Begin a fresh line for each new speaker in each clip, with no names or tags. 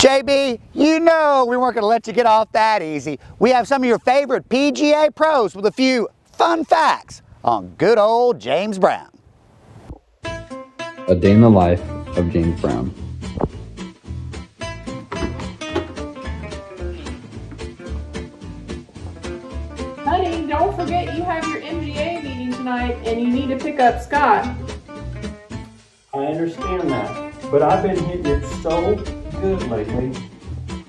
JB, you know we weren't going to let you get off that easy. We have some of your favorite PGA pros with a few fun facts on good old James Brown.
A day in the life of James Brown.
Honey, don't forget you have your MGA meeting tonight and you need to pick up Scott.
I understand that, but I've been hitting it so good lately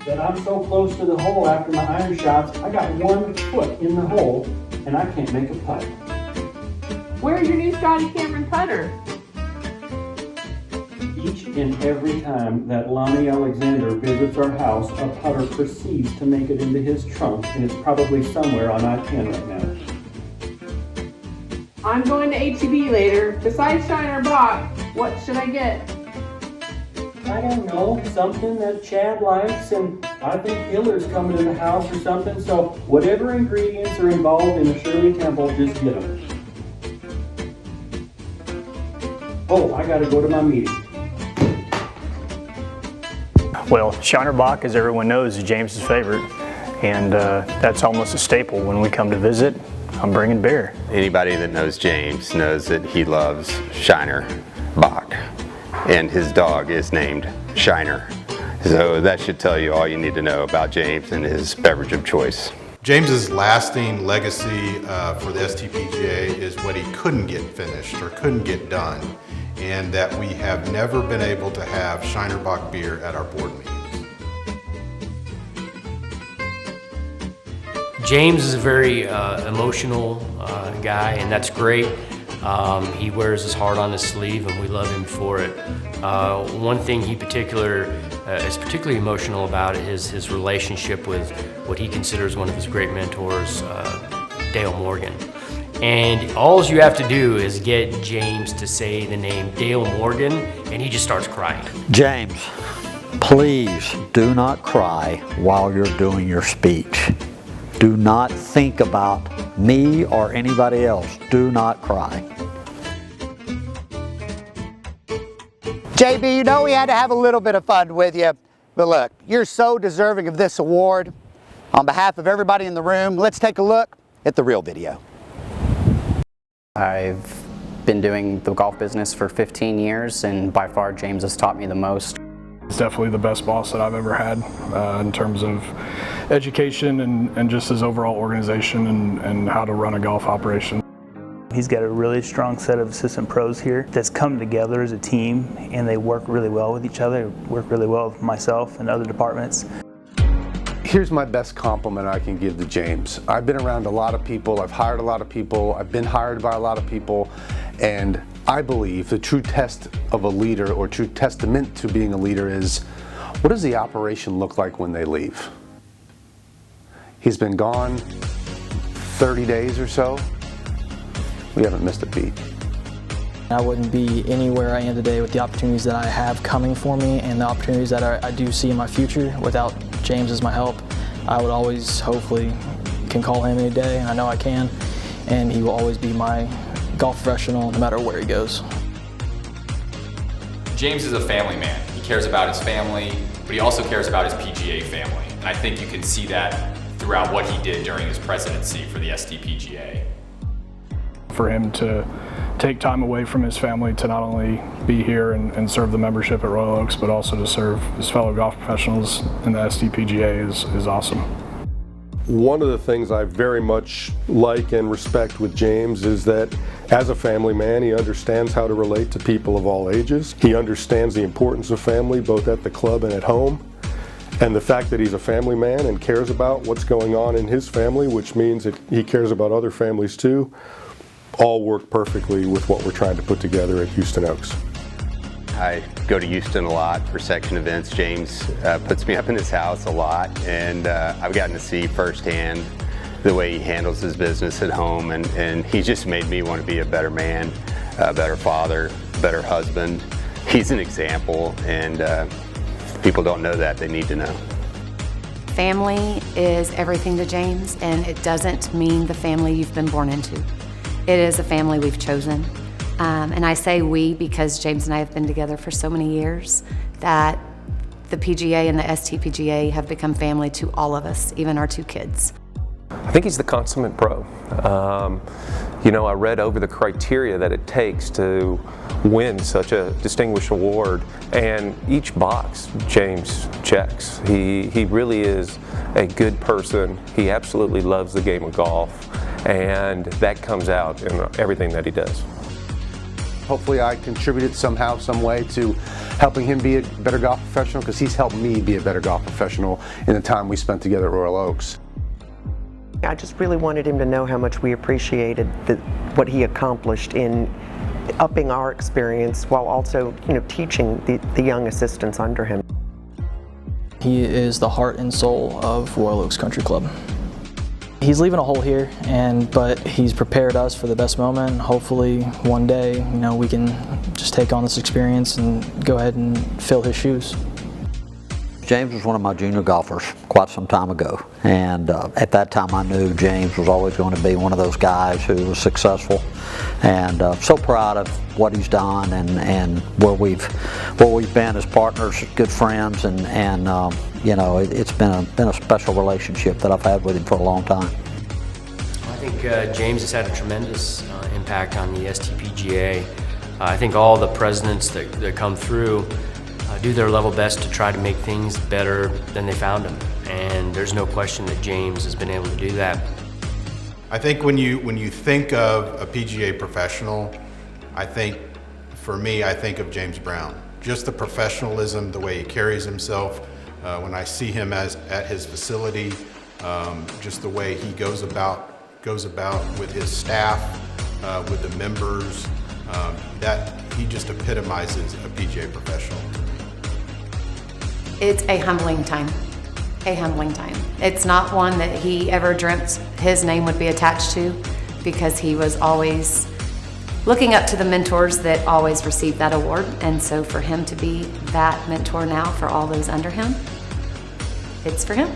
that I'm so close to the hole after my iron shots, I got 1 foot in the hole and I can't make a putt.
Where's your new Scotty Cameron putter?
Each and every time that Lonnie Alexander visits our house, a putter proceeds to make it into his trunk, and it's probably somewhere on I-10 right now.
I'm going to H-E-B later. Besides Shiner Bock, what should I get?
I don't know, something that Chad likes, and I think Hiller's coming to the house or something, so whatever ingredients are involved in the Shirley Temple, just get them. Oh, I gotta go to my meeting.
Well, Shiner Bock, as everyone knows, is James's favorite, and that's almost a staple. When we come to visit, I'm bringing beer.
Anybody that knows James knows that he loves Shiner Bock, and his dog is named Shiner. So that should tell you all you need to know about James and his beverage of choice.
James's lasting legacy for the STPGA is what he couldn't get finished or couldn't get done, and that we have never been able to have Shiner Bock beer at our board meetings.
James is a very emotional guy, and that's great. He wears his heart on his sleeve, and we love him for it. One thing he is particularly emotional about is his relationship with what he considers one of his great mentors, Dale Morgan. And all you have to do is get James to say the name Dale Morgan, and he just starts crying.
James, please do not cry while you're doing your speech. Do not think about me or anybody else. Do not cry. JB, you know we had to have a little bit of fun with you, but look, you're so deserving of this award. On behalf of everybody in the room, let's take a look at the real video.
I've been doing the golf business for 15 years, and by far James has taught me the most.
He's definitely the best boss that I've ever had in terms of education and just his overall organization and how to run a golf operation.
He's got a really strong set of assistant pros here that's come together as a team, and they work really well with each other, work really well with myself and other departments.
Here's my best compliment I can give to James. I've been around a lot of people, I've hired a lot of people, I've been hired by a lot of people, and I believe the true test of a leader, or true testament to being a leader, is what does the operation look like when they leave? He's been gone 30 days or so. We haven't missed a beat.
I wouldn't be anywhere I am today with the opportunities that I have coming for me and the opportunities that I do see in my future without James as my help. I would always, hopefully, can call him any day, and I know I can, and he will always be my golf professional no matter where he goes.
James is a family man. He cares about his family, but he also cares about his PGA family. And I think you can see that throughout what he did during his presidency for the STPGA.
For him to take time away from his family to not only be here and serve the membership at Royal Oaks, but also to serve his fellow golf professionals in the STPGA is awesome.
One of the things I very much like and respect with James is that as a family man, he understands how to relate to people of all ages. He understands the importance of family both at the club and at home. And the fact that he's a family man and cares about what's going on in his family, which means that he cares about other families too, all work perfectly with what we're trying to put together at Houston Oaks.
I go to Houston a lot for section events. James puts me up in his house a lot, and I've gotten to see firsthand the way he handles his business at home, and he just made me want to be a better man, a better father, better husband. He's an example, and if people don't know that, they need to know.
Family is everything to James, and it doesn't mean the family you've been born into. It is a family we've chosen. And I say we because James and I have been together for so many years that The PGA and the STPGA have become family to all of us, even our 2 kids.
I think he's the consummate pro. You know, I read over the criteria that it takes to win such a distinguished award, and each box James checks. He really is a good person. He absolutely loves the game of golf, and that comes out in everything that he does.
Hopefully I contributed somehow, some way to helping him be a better golf professional, because he's helped me be a better golf professional in the time we spent together at Royal Oaks.
I just really wanted him to know how much we appreciated what he accomplished in upping our experience while also, you know, teaching the young assistants under him.
He is the heart and soul of Royal Oaks Country Club. He's leaving a hole here, but he's prepared us for the best moment. Hopefully one day, you know, we can just take on this experience and go ahead and fill his shoes.
James was one of my junior golfers quite some time ago, and at that time I knew James was always going to be one of those guys who was successful, and so proud of what he's done and where we've been as partners, good friends, and you know, it's been a special relationship that I've had with him for a long time.
I think James has had a tremendous impact on the STPGA. I think all the presidents that come through do their level best to try to make things better than they found them, and there's no question that James has been able to do that.
I think when you think of a PGA professional, I think, for me, I think of James Brown. Just the professionalism, the way he carries himself. When I see him at his facility, just the way he goes about with his staff, with the members, that he just epitomizes a PGA professional.
It's a humbling time. A humbling time. It's not one that he ever dreamt his name would be attached to, because he was always looking up to the mentors that always received that award. And so for him to be that mentor now for all those under him, it's for him.